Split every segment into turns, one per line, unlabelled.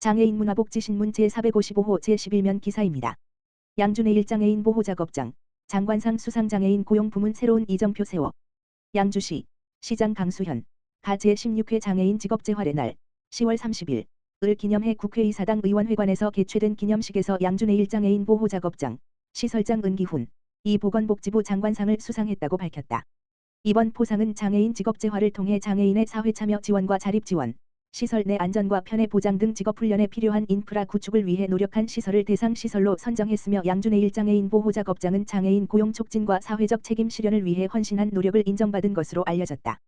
장애인 문화복지신문 제455호 제11면 기사입니다. 양주 내1장애인 보호작업장, 장관상 수상장애인 고용부문 새로운 이정표 세워. 양주시, 시장 강수현, 가 제16회 장애인 직업재활의 날, 10월 30일, 을 기념해 국회의사당 의원회관에서 개최된 기념식에서 양주 내1장애인 보호작업장, 시설장 은기훈, 이 보건복지부 장관상을 수상했다고 밝혔다. 이번 포상은 장애인 직업재활을 통해 장애인의 사회참여 지원과 자립지원, 시설 내 안전과 편의 보장 등 직업훈련에 필요한 인프라 구축을 위해 노력한 시설을 대상 시설로 선정했으며 양주 내1장애인 보호작업장은 장애인 고용 촉진과 사회적 책임 실현을 위해 헌신한 노력을 인정받은 것으로 알려졌다.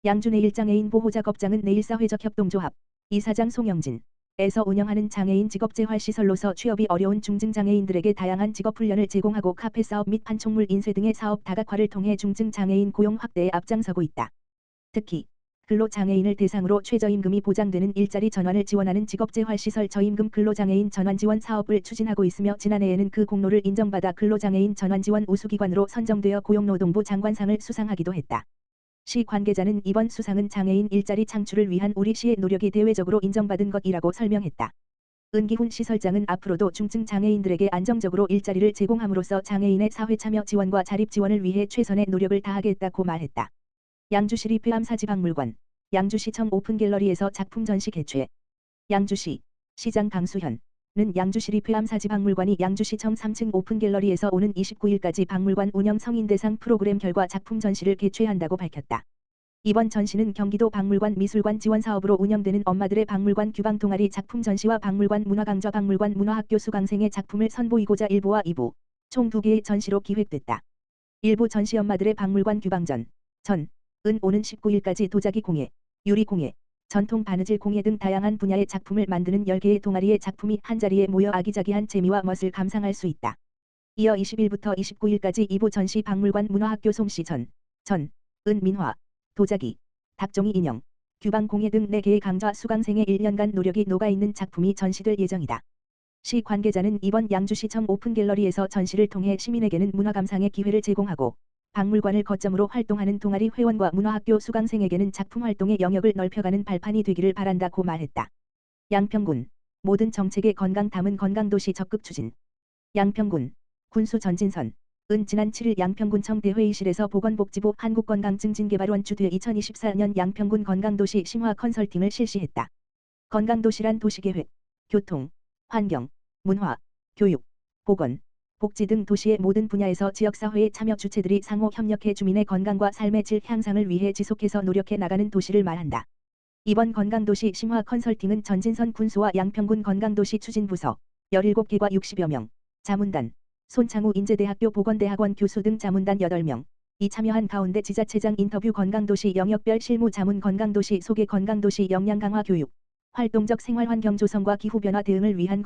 양주 내1장애인 보호작업장은 내일사회적 협동조합, 이사장 송영진, 에서 운영하는 장애인 직업재활시설로서 취업이 어려운 중증장애인들에게 다양한 직업훈련을 제공하고 카페사업 및 판촉물 인쇄 등의 사업 다각화를 통해 중증장애인 고용 확대에 앞장서고 있다. 특히 근로장애인을 대상으로 최저임금이 보장되는 일자리 전환을 지원하는 직업재활시설 저임금 근로장애인 전환지원 사업을 추진하고 있으며 지난해에는 그 공로를 인정받아 근로장애인 전환지원 우수기관으로 선정되어 고용노동부 장관상을 수상하기도 했다. 시 관계자는 이번 수상은 장애인 일자리 창출을 위한 우리 시의 노력이 대외적으로 인정받은 것이라고 설명했다. 은기훈 시설장은 앞으로도 중증장애인들에게 안정적으로 일자리를 제공함으로써 장애인의 사회참여 지원과 자립지원을 위해 최선의 노력을 다하겠다고 말했다. 양주시 폐암사지박물관, 양주시청 오픈갤러리에서 작품 전시 개최. 양주시, 시장 강수현는 양주시 폐암사지박물관이 양주시청 3층 오픈갤러리에서 오는 29일까지 박물관 운영 성인 대상 프로그램 결과 작품 전시를 개최한다고 밝혔다. 이번 전시는 경기도 박물관 미술관 지원 사업으로 운영되는 엄마들의 박물관 규방 동아리 작품 전시와 박물관 문화강좌 박물관 문화학교 수강생의 작품을 선보이고자 1부와 2부, 총 2개의 전시로 기획됐다. 1부 전시 엄마들의 박물관 규방전, 은 오는 19일까지 도자기 공예, 유리 공예, 전통 바느질 공예 등 다양한 분야의 작품을 만드는 10개의 동아리의 작품이 한자리에 모여 아기자기한 재미와 멋을 감상할 수 있다. 이어 20일부터 29일까지 2부 전시 박물관 문화학교 솜씨 은 민화, 도자기, 닭종이 인형, 규방 공예 등 4개의 강좌 수강생의 1년간 노력이 녹아있는 작품이 전시될 예정이다. 시 관계자는 이번 양주시청 오픈갤러리에서 전시를 통해 시민에게는 문화감상의 기회를 제공하고 박물관을 거점으로 활동하는 동아리 회원과 문화학교 수강생에게는 작품 활동의 영역을 넓혀가는 발판이 되기를 바란다고 말했다. 양평군, 모든 정책에 건강 담은 건강도시 적극 추진. 양평군, 군수 전진선, 지난 7일 양평군청 대회의실에서 보건복지부 한국건강증진개발원 주도의 2024년 양평군 건강도시 심화 컨설팅을 실시했다. 건강도시란 도시계획, 교통, 환경, 문화, 교육, 보건, 복지 등 도시의 모든 분야에서 지역사회의 참여 주체들이 상호 협력해 주민의 건강과 삶의 질 향상을 위해 지속해서 노력해 나가는 도시를 말한다. 이번 건강도시 심화 컨설팅은 전진선 군수와 양평군 건강도시 추진부서 17개과 60여 명, 자문단, 손창우 인제대학교 보건대학원 교수 등 자문단 8명, 이 참여한 가운데 지자체장 인터뷰 건강도시 영역별 실무 자문 건강도시 소개 건강도시 역량 강화 교육, 활동적 생활환경 조성과 기후변화 대응을 위한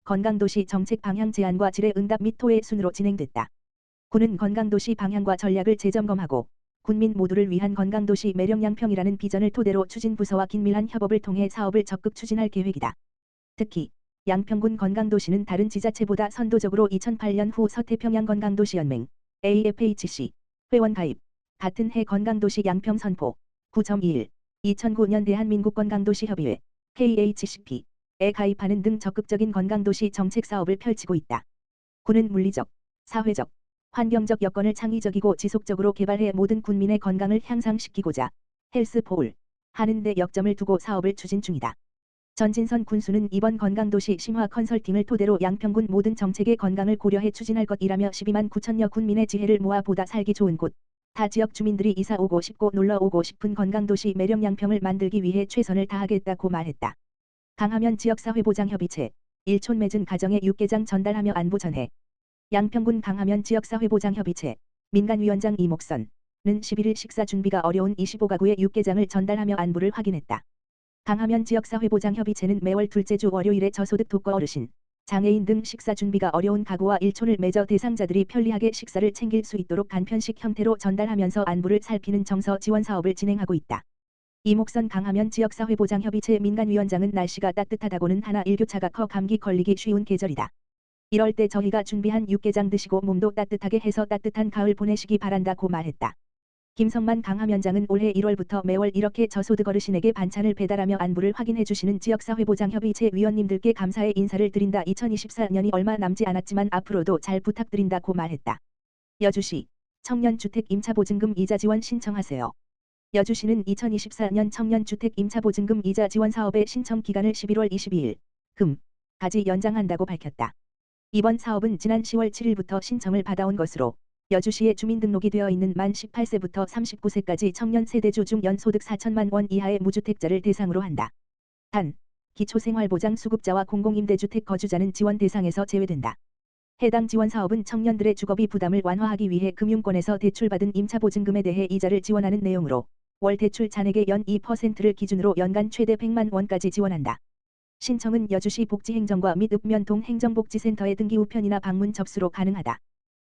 건강도시 정책 방향 제안과 질의 응답 및 토의 순으로 진행됐다. 군은 건강도시 방향과 전략을 재점검하고 군민 모두를 위한 건강도시 매력 양평이라는 비전을 토대로 추진부서와 긴밀한 협업을 통해 사업을 적극 추진할 계획이다. 특히 양평군 건강도시는 다른 지자체보다 선도적으로 2008년 후 서태평양 건강도시연맹 AFHC 회원 가입, 같은 해 건강도시 양평 선포 9.21, 2009년 대한민국 건강도시협의회 KHCP 에 가입하는 등 적극적인 건강도시 정책 사업을 펼치고 있다. 군은 물리적, 사회적, 환경적 여건을 창의적이고 지속적으로 개발해 모든 군민의 건강을 향상시키고자 헬스포울 하는 데 역점을 두고 사업을 추진 중이다. 전진선 군수는 이번 건강도시 심화 컨설팅을 토대로 양평군 모든 정책의 건강을 고려해 추진할 것이라며 12만 9천여 군민의 지혜를 모아 보다 살기 좋은 곳, 타 지역 주민들이 이사 오고 싶고 놀러 오고 싶은 건강도시 매력 양평을 만들기 위해 최선을 다하겠다고 말했다. 강하면 지역사회보장협의체, 일촌 맺은 가정에 육개장 전달하며 안부 전해. 양평군 강하면 지역사회보장협의체, 민간위원장 이목선은 11일 식사 준비가 어려운 25가구에 육개장을 전달하며 안부를 확인했다. 강하면 지역사회보장협의체는 매월 둘째 주 월요일에 저소득 독거 어르신, 장애인 등 식사 준비가 어려운 가구와 일촌을 맺어 대상자들이 편리하게 식사를 챙길 수 있도록 간편식 형태로 전달하면서 안부를 살피는 정서 지원 사업을 진행하고 있다. 이목선 강하면 지역사회보장협의체 민간위원장은 날씨가 따뜻하다고는 하나 일교차가 커 감기 걸리기 쉬운 계절이다. 이럴 때 저희가 준비한 육개장 드시고 몸도 따뜻하게 해서 따뜻한 가을 보내시기 바란다고 말했다. 김성만 강화면장은 올해 1월부터 매월 이렇게 저소득 어르신에게 반찬을 배달하며 안부를 확인해 주시는 지역사회보장협의체 위원님들께 감사의 인사를 드린다. 2024년이 얼마 남지 않았지만 앞으로도 잘 부탁드린다고 말했다. 여주시 청년주택 임차보증금 이자 지원 신청하세요. 여주시는 2024년 청년주택 임차보증금 이자 지원 사업의 신청 기간을 11월 22일 까지 연장한다고 밝혔다. 이번 사업은 지난 10월 7일부터 신청을 받아온 것으로 여주시에 주민등록이 되어 있는 만 18세부터 39세까지 청년 세대주 중 연소득 4천만 원 이하의 무주택자를 대상으로 한다. 단, 기초생활보장 수급자와 공공임대주택 거주자는 지원 대상에서 제외된다. 해당 지원 사업은 청년들의 주거비 부담을 완화하기 위해 금융권에서 대출받은 임차보증금에 대해 이자를 지원하는 내용으로 월 대출 잔액의 연 2%를 기준으로 연간 최대 100만 원까지 지원한다. 신청은 여주시 복지행정과 및 읍면동 행정복지센터에 등기 우편이나 방문 접수로 가능하다.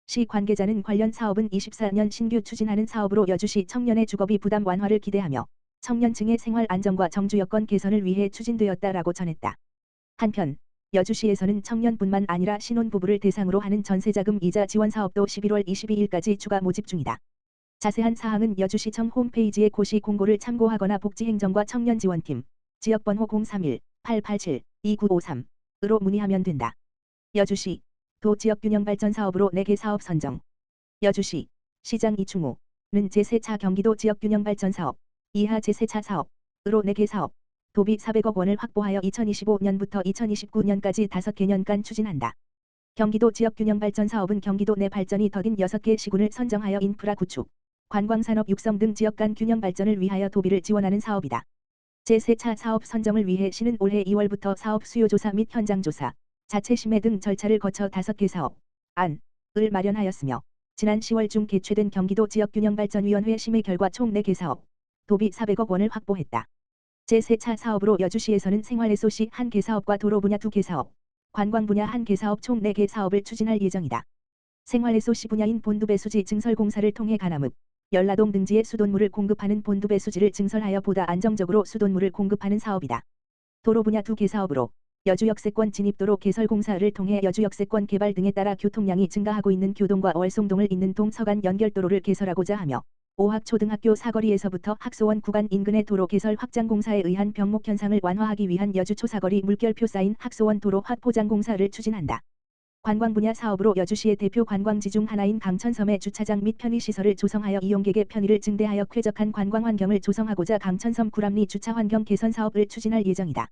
시 관계자는 관련 사업은 24년 신규 추진하는 사업으로 여주시 청년의 주거비 부담 완화를 기대하며 청년층의 생활 안정과 정주 여건 개선을 위해 추진되었다라고 전했다. 한편 여주시에서는 청년뿐만 아니라 신혼부부를 대상으로 하는 전세자금 이자 지원 사업도 11월 22일까지 추가 모집 중이다. 자세한 사항은 여주시청 홈페이지의 고시 공고를 참고하거나 복지행정과 청년지원팀 지역번호 031-887-2953으로 문의하면 된다. 여주시 도 지역균형발전 사업으로 4개 사업 선정. 여주시 시장 이충우는 제4차 경기도 지역균형발전 사업 이하 제4차 사업으로 4개 사업 도비 400억 원을 확보하여 2025년부터 2029년까지 5개년간 추진한다. 경기도 지역균형발전 사업은 경기도 내 발전이 더딘 6개 시군을 선정하여 인프라 구축, 관광산업 육성 등 지역 간 균형 발전을 위하여 도비를 지원하는 사업이다. 제4차 사업 선정을 위해 시는 올해 2월부터 사업 수요조사 및 현장조사, 자체 심의 등 절차를 거쳐 5개 사업 안을 마련하였으며 지난 10월 중 개최된 경기도 지역균형발전위원회 심의 결과 총 4개 사업 도비 400억 원을 확보했다. 제4차 사업으로 여주시에서는 생활SOC 1개 사업과 도로 분야 2개 사업, 관광 분야 1개 사업 총 4개 사업을 추진할 예정이다. 생활SOC 분야인 본두배수지 증설 공사를 통해 가남읍, 열라동 등지에 수돗물을 공급하는 본두배수지를 증설하여 보다 안정적으로 수돗물을 공급하는 사업이다. 도로 분야 2개 사업으로 여주역세권 진입도로 개설 공사를 통해 여주역세권 개발 등에 따라 교통량이 증가하고 있는 교동과 월송동을 잇는 동서간 연결도로를 개설하고자 하며 오학초등학교 사거리에서부터 학소원 구간 인근의 도로 개설 확장 공사에 의한 병목 현상을 완화하기 위한 여주초 사거리 물결표 쌓인 학소원 도로 확포장 공사를 추진한다. 관광 분야 사업으로 여주시의 대표 관광지 중 하나인 강천섬의 주차장 및 편의시설을 조성하여 이용객의 편의를 증대하여 쾌적한 관광 환경을 조성하고자 강천섬 구람리 주차 환경 개선 사업을 추진할 예정이다.